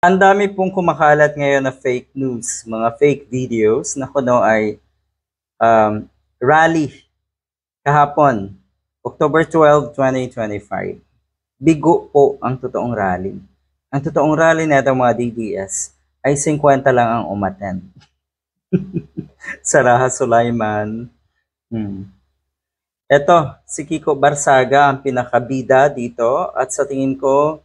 Ang dami pong kumakalat ngayon na fake news, mga fake videos na kuno ay rally kahapon, October 12, 2025. Bigo po ang totoong rally. Ang totoong rally na itong mga DDS ay 50 lang ang umattend. Saraha Sulaiman. Eto, si Kiko Barsaga ang pinakabida dito at sa tingin ko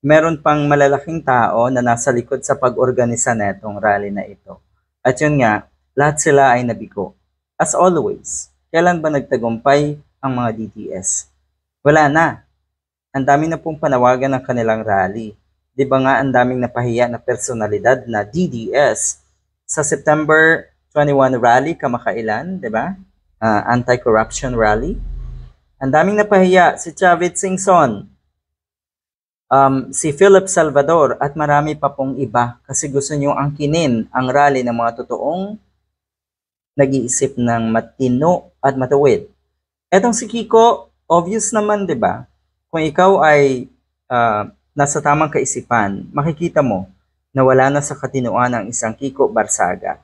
meron pang malalaking tao na nasa likod sa pag-organisa netong rally na ito. At yun nga, lahat sila ay nabigo. As always, kailan ba nagtagumpay ang mga DDS? Wala na. Ang dami na pong panawagan ng kanilang rally. Di ba nga ang daming napahiya na personalidad na DDS sa September 21 rally kamakailan, di ba? Anti-corruption rally. Ang daming napahiya si Chavit Singson, si Philip Salvador at marami pa pong iba kasi gusto nyo angkinin ang rally ng mga totoong nag-iisip ng matino at matuwid. Etong si Kiko, obvious naman, di ba? Kung ikaw ay nasa tamang kaisipan, makikita mo na wala na sa katinuan ang isang Kiko Barsaga.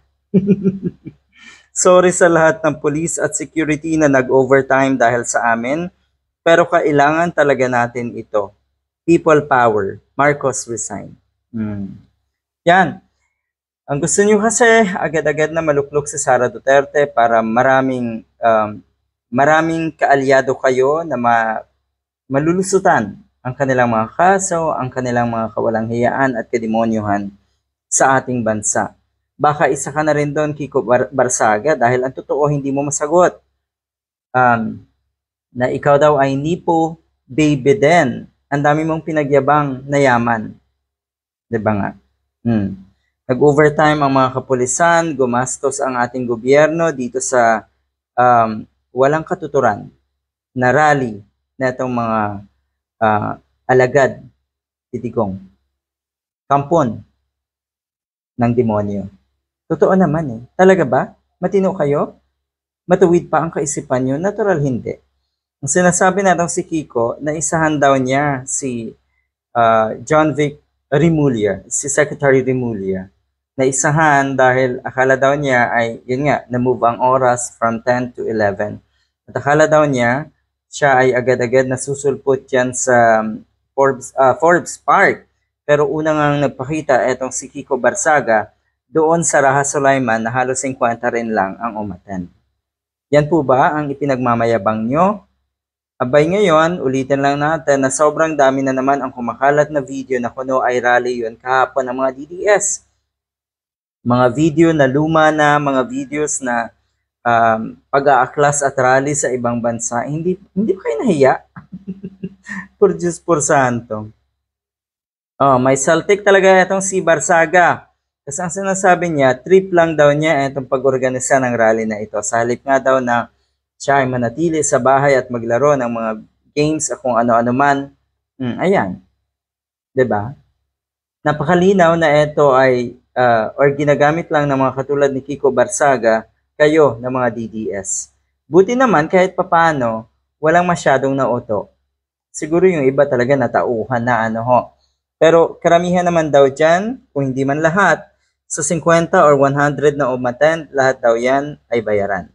Sorry sa lahat ng police at security na nag-overtime dahil sa amin, pero kailangan talaga natin ito. People power. Marcos resign. Yan. Ang gusto nyo kasi, agad-agad na maluklok si Sara Duterte para maraming kaalyado kayo na malulusutan ang kanilang mga kaso, ang kanilang mga kawalang hiyaan at kademonyuhan sa ating bansa. Baka isa ka na rin doon, Kiko Barsaga, dahil ang totoo hindi mo masagot. Na ikaw daw ay nipo baby din. Ang dami mong pinagyabang na yaman. Diba nga? Nag-overtime ang mga kapulisan, gumastos ang ating gobyerno dito sa walang katuturan na rally na itong mga alagad, titigong, kampon ng demonyo. Totoo naman eh. Talaga ba? Matino kayo? Matuwid pa ang kaisipan nyo? Natural hindi. Ang sinasabi natong si Kiko, na isahan daw niya si John Vic Remulla, si Secretary Remulla. Na isahan dahil akala daw niya ay, yun nga, na-move ang oras from 10 to 11. At akala daw niya, siya ay agad-agad nasusulpot yan sa Forbes Park. Pero unang ang nagpakita, etong si Kiko Barsaga, doon sa Raha Sulaiman na halos 50 rin lang ang umattend. Yan po ba ang ipinagmamayabang nyo? Abay ngayon, ulitin lang natin na sobrang dami na naman ang kumakalat na video na kuno ay rally yun kahapon ng mga DDS. Mga video na luma na, mga videos na pag-aaklas at rally sa ibang bansa. Hindi ba kayo nahiya? Por Diyos por Santo. May saltik talaga itong si Barsaga. Kasi ang sinasabi niya, trip lang daw niya itong pag-organisa ng rally na ito. Sa halip nga daw na siya ay manatili sa bahay at maglaro ng mga games at kung ano-ano man. Ayan. 'Di ba? Napakalinaw na ito ay or ginagamit lang ng mga katulad ni Kiko Barsaga, kayo ng mga DDS. Buti naman kahit papano, walang masyadong nauto. Siguro yung iba talaga natauhan na Pero karamihan naman daw dyan, kung hindi man lahat, sa 50 or 100 na umattend, lahat daw yan ay bayaran.